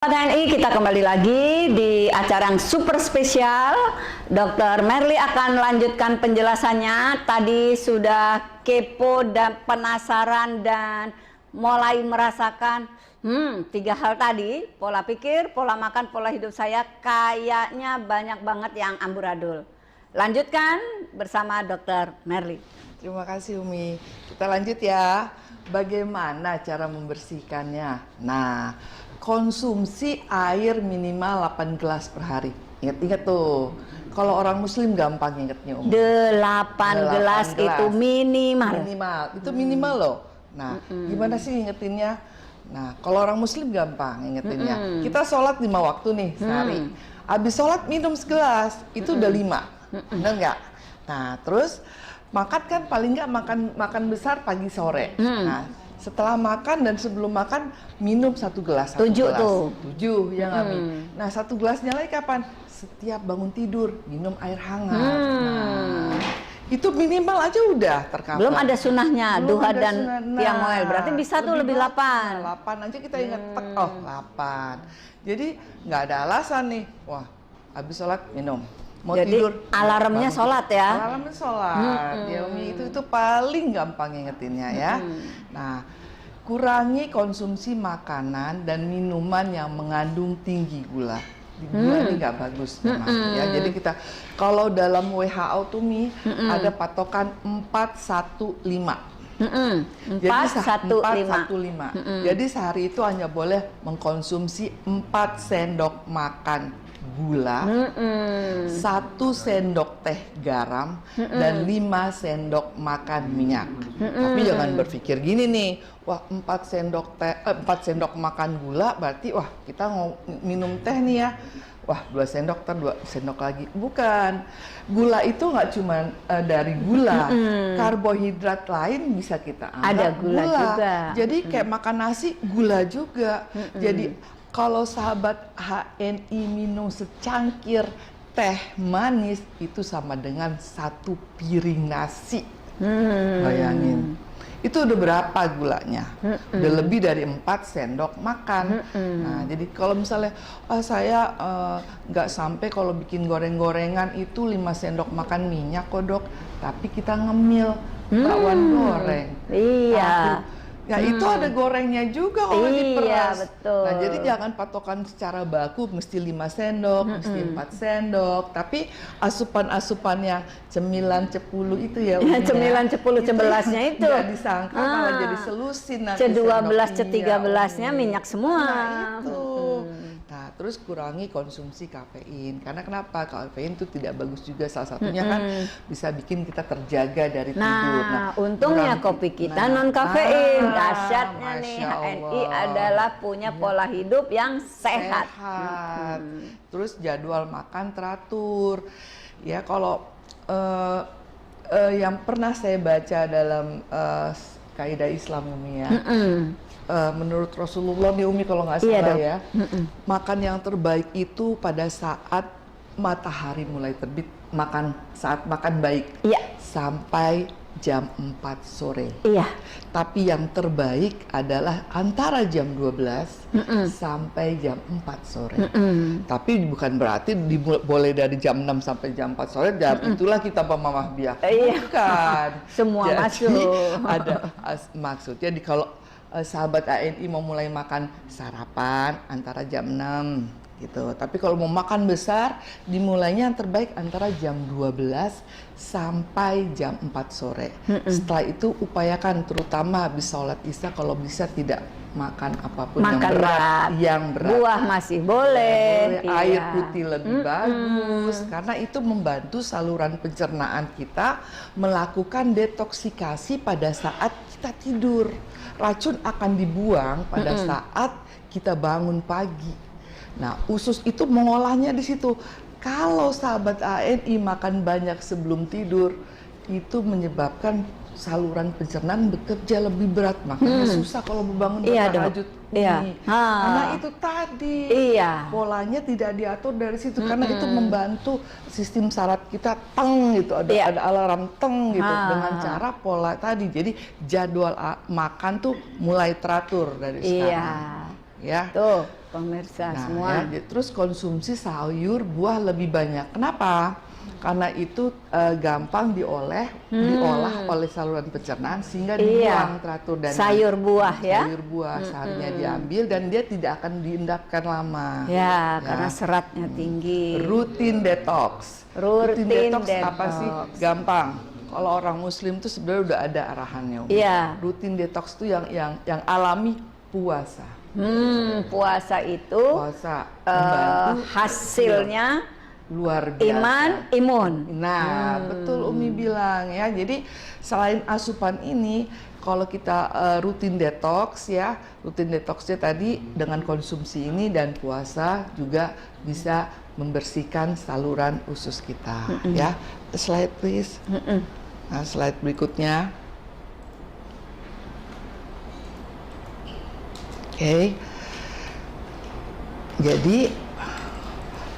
TNI, kita kembali lagi di acara yang super spesial. Dr. Merly akan lanjutkan penjelasannya. Tadi sudah kepo dan penasaran dan mulai merasakan tiga hal tadi, pola pikir, pola makan, pola hidup saya kayaknya banyak banget yang amburadul. Lanjutkan bersama Dr. Merly. Terima kasih Umi. Kita lanjut ya. Bagaimana cara membersihkannya? Nah, konsumsi air minimal 8 gelas per hari. Ingat-ingat tuh. Kalau orang muslim gampang ingatnya Umi. 8 gelas itu minimal. Itu minimal loh. Nah, gimana sih ingetinnya? Nah, kalau orang muslim gampang ingetinnya. Kita sholat 5 waktu nih sehari. Habis sholat minum segelas, itu udah 5. Benar nggak? Nah, terus makan kan paling nggak makan besar pagi sore. Nah, setelah makan dan sebelum makan minum 1 gelas. 7 tuh. 7 ya Ami. Nah, 1 gelasnya lagi kapan? Setiap bangun tidur minum air hangat. Nah, itu minimal aja udah tercover. Belum ada sunahnya, duha dan qiyamul. Berarti bisa tuh lebih 8. 8 aja kita ingat, oh 8. Jadi nggak ada alasan nih, wah habis sholat minum. Mau jadi tidur, alarmnya sholat ya? Alarmnya sholat, ya Umi, itu paling gampang ingetinnya ya. Nah, kurangi konsumsi makanan dan minuman yang mengandung tinggi gula. Gula ini nggak bagus memang ya. Jadi kita, kalau dalam WHO tuh Mi, ada patokan 415. Jadi 415. Jadi sehari itu hanya boleh mengkonsumsi 4 sendok makan gula, 1 sendok teh garam, dan 5 sendok makan minyak. Tapi jangan berpikir gini nih, wah 4 sendok makan gula berarti wah kita mau minum teh nih ya. Wah 2 sendok, 2 sendok lagi. Bukan. Gula itu nggak cuma dari gula. Karbohidrat lain bisa kita anggap ada gula juga. Jadi kayak makan nasi, gula juga. Jadi kalau sahabat HNI minum secangkir teh manis itu sama dengan 1 piring nasi. Bayangin. Itu udah berapa gulanya? Udah lebih dari 4 sendok makan. Nah, jadi kalau misalnya saya nggak sampai kalau bikin goreng-gorengan itu 5 sendok makan minyak kok Dok, tapi kita ngemil bakwan goreng. Iya. Ya itu ada gorengnya juga kalau diperas. Iya, betul. Nah, jadi jangan patokan secara baku mesti 5 sendok, mesti 4 sendok, tapi asupan-asupan yang cemilan cepulu itu ya. Cemilan cepulu 11-nya itu. Nggak disangka malah jadi selusin nanti. C12, C13-nya minyak semua. Nah, itu. Nah, terus kurangi konsumsi kafein. Karena kenapa? Kafein itu tidak bagus juga. Salah satunya kan bisa bikin kita terjaga dari tidur. Nah, untungnya kopi kita non kafein. Dahsyatnya nih HNI adalah punya pola hidup yang sehat. Terus jadwal makan teratur. Ya kalau yang pernah saya baca dalam kaidah Islam ini ya. Menurut Rasulullah nih Umi kalau nggak salah ya, makan yang terbaik itu pada saat matahari mulai terbit, saat makan baik sampai jam 4 sore. Tapi yang terbaik adalah antara jam 12 sampai jam 4 sore. Tapi bukan berarti boleh dari jam 6 sampai jam 4 sore, jam itulah kita pemamah biak. Bukan. Semua jadi, masuk. Ada maksudnya kalau sahabat ANI mau mulai makan sarapan antara jam 6 gitu. Tapi kalau mau makan besar dimulainya yang terbaik antara jam 12 sampai jam 4 sore. Setelah itu upayakan terutama habis sholat isya kalau bisa tidak makan apapun yang berat. Buah masih boleh. Air putih lebih bagus karena itu membantu saluran pencernaan kita melakukan detoksikasi pada saat kita tidur. Racun akan dibuang pada saat kita bangun pagi. Nah, usus itu mengolahnya di situ. Kalau sahabat ANI makan banyak sebelum tidur, itu menyebabkan saluran pencernaan bekerja lebih berat, makanya susah kalau bangun bertahajud. Karena itu tadi polanya tidak diatur dari situ, karena itu membantu sistem saraf kita gitu, ada alarm gitu dengan cara pola tadi. Jadi jadwal makan tuh mulai teratur dari sekarang. Ya. Tuh. pemirsa Nah, semua. ya, terus konsumsi sayur, buah lebih banyak. Kenapa? Karena itu gampang diolah oleh saluran pencernaan sehingga dibuang teratur dan sayur buah ya. sayur buah seharinya diambil dan dia tidak akan diendapkan lama. Ya, karena seratnya tinggi. Rutin detox. Rutin detox apa detox. sih? Gampang. Kalau orang Muslim tuh sebenarnya udah ada arahannya. Iya. Rutin detox tuh yang alami puasa. Puasa itu Puasa membantu hasilnya luar biasa. iman, imun. Nah, betul Umi bilang ya. Jadi selain asupan ini, kalau kita rutin detox ya, rutin detoxnya tadi dengan konsumsi ini dan puasa juga bisa membersihkan saluran usus kita. Ya, slide please. Nah, slide berikutnya. Oke. Jadi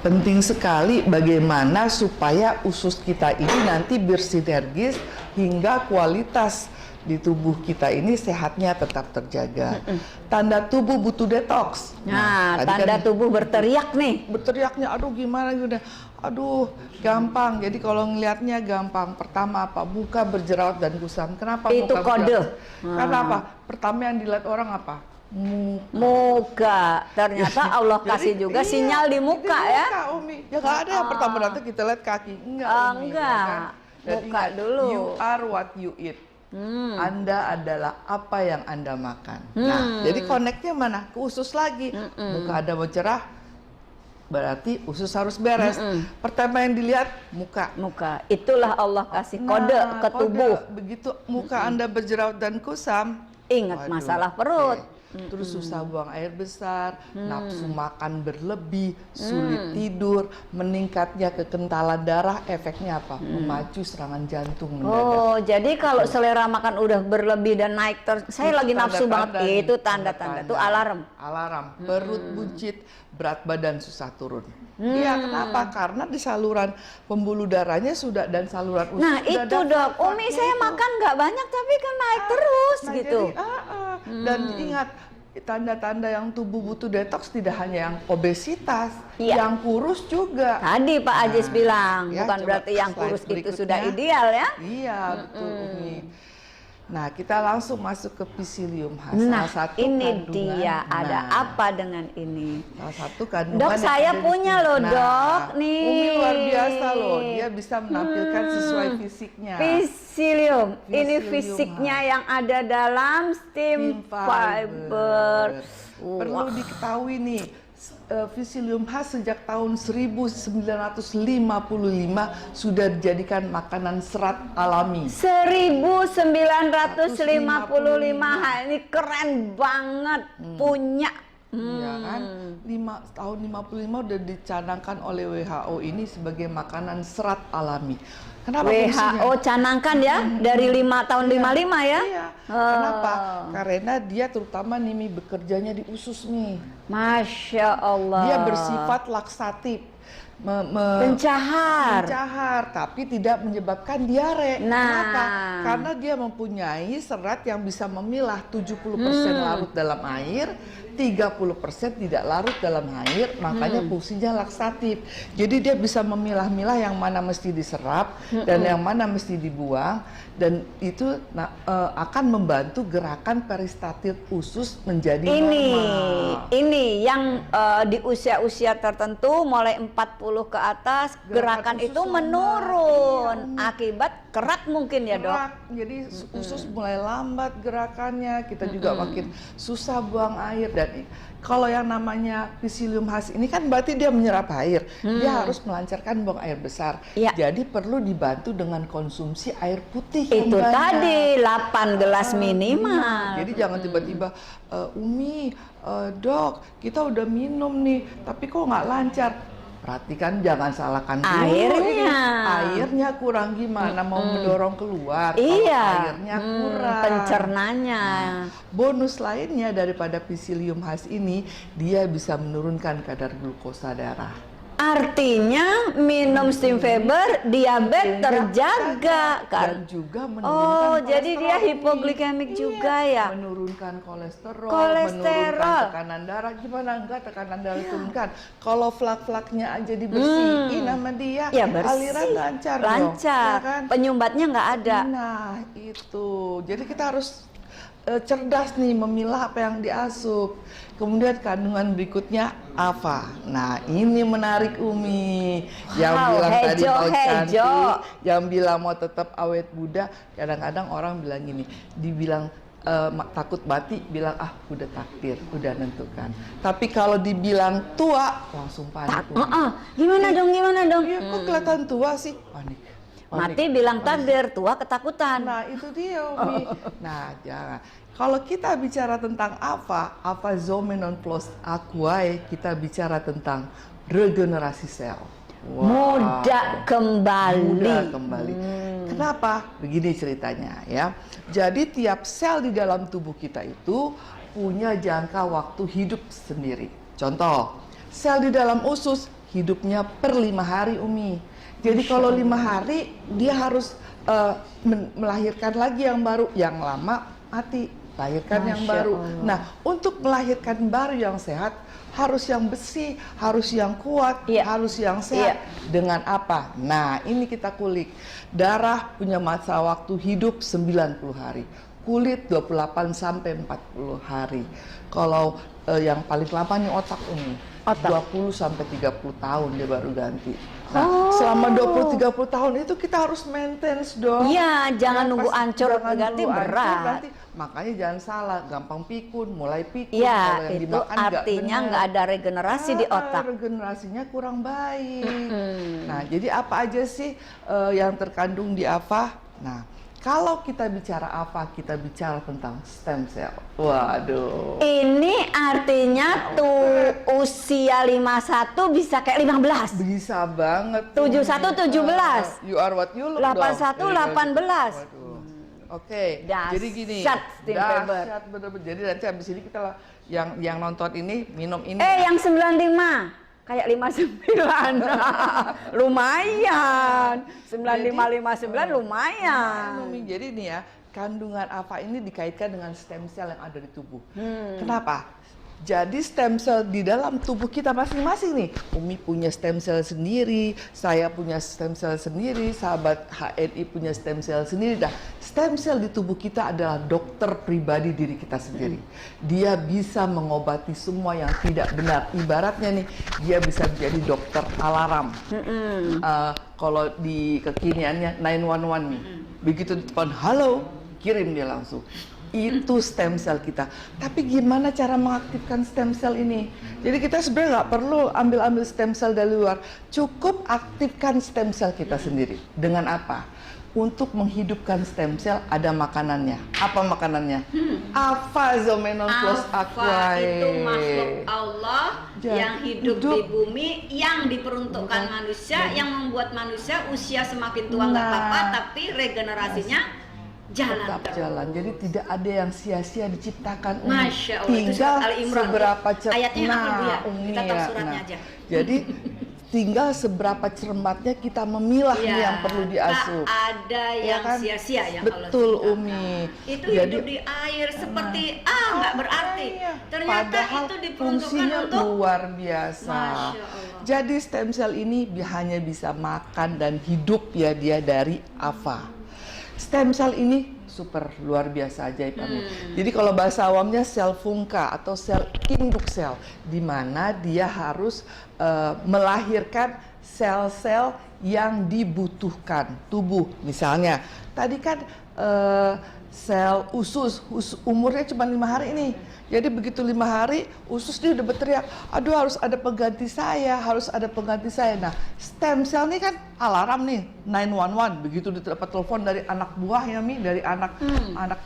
penting sekali bagaimana supaya usus kita ini nanti bersinergis hingga kualitas di tubuh kita ini sehatnya tetap terjaga. Tanda tubuh butuh detox. Nah, tadi tanda kan tubuh berteriak nih. berteriaknya, aduh gimana udah, aduh gampang. Jadi kalau ngelihatnya gampang. Pertama apa? Muka berjerawat dan kusam. Kenapa Itu muka kode. berjerawat? Karena apa? Pertama yang dilihat orang apa? Muka. Ternyata Allah kasih Jadi, juga iya, sinyal di muka ya. Muka, Umi. Ya nggak ada yang pertama nanti kita lihat kaki. Enggak, Umi. Enggak. Ya kan? Dan Muka ingat, dulu. You are what you eat. Anda adalah apa yang Anda makan. Nah, jadi connect-nya mana? Ke usus lagi. Muka Anda mau cerah, berarti usus harus beres. Pertama yang dilihat muka. Muka. Itulah Allah kasih kode ke kode. tubuh. Begitu muka Anda berjerawat dan kusam, Ingat waduh, masalah perut. oke. Terus susah buang air besar, nafsu makan berlebih, sulit tidur, meningkatnya kekentalan darah, efeknya apa? Memacu serangan jantung mendadak. Oh, jadi kalau selera makan udah berlebih dan naik saya Itu lagi nafsu tanda-tanda banget. nih, Itu tanda-tanda, itu alarm. Alarm, perut buncit, berat badan susah turun. Iya, kenapa? Karena di saluran pembuluh darahnya sudah dan saluran usus Nah, sudah itu ada dok, faktornya Umi saya itu. makan nggak banyak tapi kan naik terus Nah, gitu. jadi, dan ingat tanda-tanda yang tubuh butuh detox tidak hanya yang obesitas, Iya. yang kurus juga. Tadi Pak Ajis bilang, ya, bukan coba berarti yang slide kurus itu berikutnya. sudah ideal ya. Iya, betul Umi. Nah, kita langsung masuk ke Psyllium Has. Nah, Salah satu ini kandungan- dia. Ada nah, apa dengan ini? Salah satu kandungan Dok, yang saya ada di punya sini. loh, Nah, Dok. Nih. Umi luar biasa loh. Dia bisa menampilkan sesuai fisiknya. Psyllium. Ini Psyllium fisiknya Has. yang ada dalam steam fiber. Perlu diketahui nih, Psyllium Has sejak tahun 1955 sudah dijadikan makanan serat alami. 1955. Ini keren banget punya. Ya kan? Tahun 55 udah dicanangkan oleh WHO ini sebagai makanan serat alami. Kenapa fungsinya? WHO canangkan ya dari 55 ya. Iya. Kenapa? Karena dia terutama nih Mi, bekerjanya di usus nih. Masya Allah. Dia bersifat laksatif. Pencahar. Pencahar, tapi tidak menyebabkan diare. Nah. Kenapa? Karena dia mempunyai serat yang bisa memilah 70% larut dalam air, 30% tidak larut dalam air, makanya fungsinya laksatif. Jadi dia bisa memilah-milah yang mana mesti diserap dan yang mana mesti dibuang, dan itu akan membantu gerakan peristatil usus menjadi normal. Ini yang di usia-usia tertentu mulai 40 ke atas gerakan usus itu lemah. menurun Iya, akibat kerak mungkin ya dok. Kerak. Jadi usus mulai lambat gerakannya, kita juga makin susah buang air. Dan kalau yang namanya Psyllium Has ini kan berarti dia menyerap air, dia harus melancarkan buang air besar. Iya. Jadi perlu dibantu dengan konsumsi air putih yang Itu banyak. tadi 8 gelas minimal. Jadi jangan tiba-tiba Umi, dok, kita udah minum nih, tapi kok nggak lancar. Perhatikan, jangan salahkan dulu Airnya. Airnya kurang gimana, mau mendorong keluar. Iya. Kalau airnya kurang. Pencernanya. Bonus lainnya daripada Psyllium Has ini, dia bisa menurunkan kadar glukosa darah. Artinya minum steam fiber diabetes terjaga kan? Dan juga menurunkan Oh, jadi dia kolesterol. hipoglikemik juga ya? Menurunkan kolesterol, Kolesterol. menurunkan tekanan darah. Gimana enggak tekanan darah turunkan? Kalau flak-flaknya aja dibersihin sama dia, Ya bersih, aliran lancar dong. lancar. Ya kan? Penyumbatnya nggak ada. Nah, itu. Jadi kita harus cerdas nih memilah apa yang diasup. Kemudian kandungan berikutnya apa? Nah, ini menarik Umi. Yang Wow, bilang tadi hejo, mau cantik, hejo. yang bilang mau tetap awet muda, kadang-kadang orang bilang gini, dibilang takut mati, bilang udah takdir, udah nentukan. Tapi kalau dibilang tua, langsung panik. Umi. Gimana dong? Iya, kok kelihatan tua sih? Panik. Mati bilang takdir, tua ketakutan. Nah, itu dia, Umi. Nah, jangan. Kalau kita bicara tentang apa Zomenon plus aquae, kita bicara tentang regenerasi sel. Wah, Muda kembali. mudah kembali. Kenapa? Begini ceritanya ya. Jadi tiap sel di dalam tubuh kita itu punya jangka waktu hidup sendiri. Contoh, sel di dalam usus hidupnya per 5 hari, Umi. Jadi kalau 5 hari dia harus melahirkan lagi yang baru, yang lama mati, lahirkan yang Masya baru. Allah. Nah, untuk melahirkan baru yang sehat harus yang bersih, harus yang kuat, Iya. harus yang sehat. Dengan apa? Nah, ini kita kulik. Darah punya masa waktu hidup 90 hari. Kulit 28 sampai 40 hari. Kalau yang paling lama nih otak, Umi. Otak. 20 sampai 30 tahun dia baru ganti. Nah, selama 20-30 tahun itu kita harus maintenance dong. Iya, jangan nunggu Pas- ancur jangan ganti nunggu ancur berat. ganti. Makanya jangan salah, gampang pikun, mulai pikun. Iya, kalau yang itu dimakan nggak artinya benar. nggak ada regenerasi di otak. Regenerasinya kurang baik. Nah, jadi apa aja sih yang terkandung di apa? Nah, kalau kita bicara apa, kita bicara tentang stem cell. Waduh. Ini artinya tuh usia 51 bisa kayak 15. Bisa banget. 71, 17. You are what you look 81, 18. Waduh. Oke, Dahsyat jadi gini. steam fiber. Dahsyat bener-bener. Jadi nanti habis ini kita lah yang nonton ini minum ini. Yang 95 kayak 59. Lumayan. 95 lumayan. Umi, jadi nih ya, kandungan apa ini dikaitkan dengan stem cell yang ada di tubuh. Kenapa? Jadi stem cell di dalam tubuh kita masing-masing nih. Umi punya stem cell sendiri, saya punya stem cell sendiri, sahabat HNI punya stem cell sendiri. Dah, stem cell di tubuh kita adalah dokter pribadi diri kita sendiri. Dia bisa mengobati semua yang tidak benar. Ibaratnya nih, dia bisa menjadi dokter alarm. Kalau di kekiniannya 911 nih. Begitu telepon halo, kirim dia langsung. Itu stem cell kita. Tapi gimana cara mengaktifkan stem cell ini? Jadi kita sebenarnya nggak perlu ambil stem cell dari luar. Cukup aktifkan stem cell kita sendiri. Dengan apa? Untuk menghidupkan stem cell ada makanannya. Apa makanannya? Apa Zomenon plus aquae. itu makhluk Allah Jadi, yang hidup di hidup. bumi, yang diperuntukkan manusia, yang membuat manusia usia semakin tua nggak Nah. apa-apa, tapi regenerasinya jalan Tetap terus. jalan. Jadi tidak ada yang sia-sia diciptakan. Umi. Masya Allah, itu Tinggal surat Ali Imran. seberapa Ayatnya apa, Bu, ya? Umi, Kita tahu ya. suratnya aja. Jadi tinggal seberapa cermatnya kita memilah nih yang perlu diasup. Tak ada Ya yang kan? sia-sia yang Betul, Allah ciptakan. Umi. Itu Jadi- hidup di air seperti nggak berarti. Iya. Ternyata Padahal itu diperuntukkan fungsinya untuk luar biasa. Masya Allah. Jadi stem cell ini hanya bisa makan dan hidup ya dia dari apa? Stem cell ini super luar biasa ajaib. Jadi kalau bahasa awamnya sel fungka atau sel induk sel, di mana dia harus melahirkan sel-sel yang dibutuhkan tubuh. Misalnya tadi kan sel usus umurnya cuma 5 hari ini. Jadi begitu 5 hari usus dia udah berteriak, aduh harus ada pengganti saya, harus ada pengganti saya. Nah stem cell ini kan alarm nih 911. Begitu dapat telepon dari anak buah ya Mi, dari anak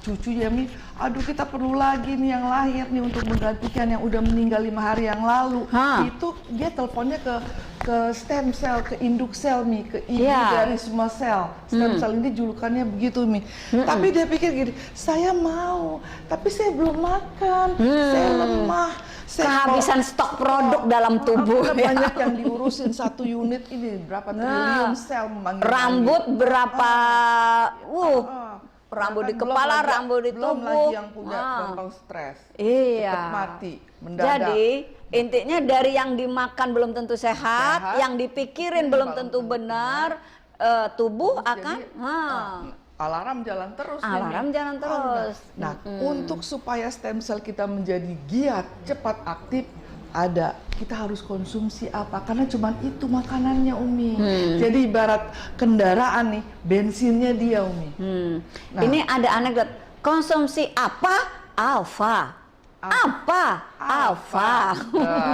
cucu ya Mi, aduh kita perlu lagi nih yang lahir nih untuk menggantikan yang udah meninggal 5 hari yang lalu. Itu dia teleponnya ke stem cell, ke induk sel Mi, ke ibu dari semua sel. Stem cell ini julukannya begitu Mi. Tapi dia pikir gini, saya mau, tapi saya belum makan, saya lemah, kehabisan stok produk dalam tubuh. Karena banyak yang diurusin satu unit ini berapa triliun sel memanggil Rambut berapa, rambut di Kan kepala, belum rambut di belum tubuh. lagi yang punya gampang stres, Iya. cepat mati, mendadak. Jadi intinya dari yang dimakan belum tentu sehat, Sehat. yang dipikirin belum tentu benar, tubuh Jadi, akan alarm jalan terus. alarm Mimi. jalan terus. Nah, untuk supaya stem cell kita menjadi giat, cepat aktif, kita harus konsumsi apa? Karena cuma itu makanannya, Umi. Jadi ibarat kendaraan nih, bensinnya dia, Umi. Nah. Ini ada anekdot. Konsumsi apa? Alfa. Apa? Alfa.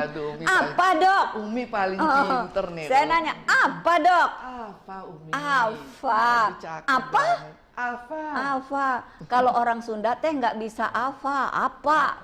Aduh, Umi Apa, Dok? Umi paling pinter nih. Saya Dok. nanya, apa, Dok? Alfa, Umi. Alfa. Cakep Apa? banget. Alfa. Alfa. Kalau orang Sunda teh nggak bisa alfa. Apa?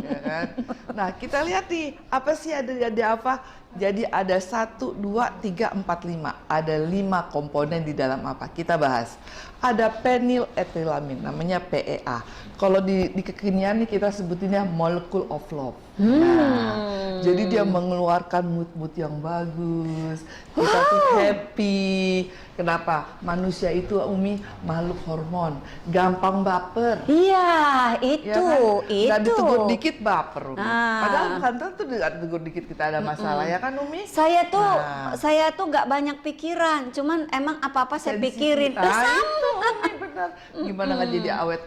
Ya kan? Nah, kita lihat nih, apa sih ada apa? Jadi ada 1, 2, 3, 4, 5. Ada 5 komponen di dalam apa? Kita bahas. Ada phenylethylamine, namanya PEA. Kalau di kekinian nih kita sebutinnya molecule of love. Nah, jadi dia mengeluarkan mood-mood yang bagus. Kita tuh happy. Kenapa? Manusia itu, Umi, makhluk hormon, gampang baper. Iya, itu, Nggak itu. ditegur dikit baper, Umi. Ah. Padahal bukan tentu ditegur dikit kita ada masalah, ya kan, Umi? Saya Nah. tuh nggak banyak pikiran, cuman emang apa-apa saya Sensitif. pikirin. Nah, itu, Umi, benar. Gimana nggak jadi awet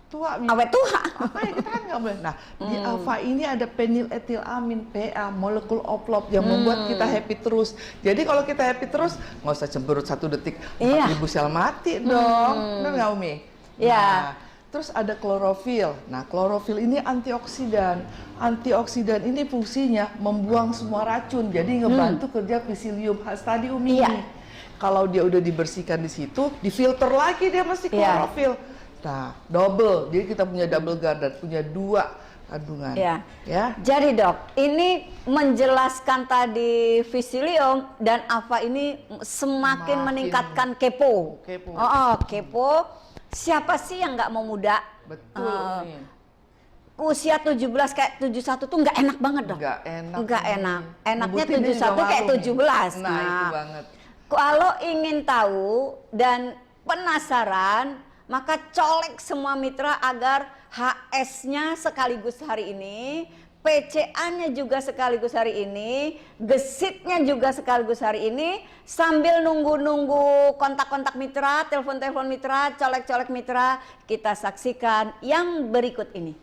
tua, Umi? Awet tua. Makanya kita kan nggak boleh. Nah, di alfa ini ada phenylethylamine, PA, molecule of love yang membuat kita happy terus. Jadi kalau kita happy terus, nggak usah cemberut 1 detik, 4.000 sel mati dong. Benar nggak, Umi? Iya. Nah, terus ada klorofil. Nah, klorofil ini antioksidan. Antioksidan ini fungsinya membuang semua racun. Jadi ngebantu kerja psilium khas tadi, Umi. Iya. Kalau dia udah dibersihkan di situ, difilter lagi dia masih klorofil. Nah, double. Jadi kita punya double guard, punya 2 kandungan. Iya. Ya. Jadi, Dok, ini menjelaskan tadi Physilium dan alfa ini semakin meningkatkan kepo. Kepo. Kepo. Siapa sih yang nggak mau muda? Betul, Umi. Usia 17 kayak 71 tuh nggak enak banget, Dok. Nggak enak. Nggak Umi. enak. Enaknya Nyebutinnya 71 juga kayak malu, Umi. 17. Nah, itu banget. Kalau ingin tahu dan penasaran, maka colek semua mitra agar HS-nya sekaligus hari ini, PCA-nya juga sekaligus hari ini, gesitnya juga sekaligus hari ini, sambil nunggu-nunggu kontak-kontak mitra, telepon-telepon mitra, colek-colek mitra, kita saksikan yang berikut ini.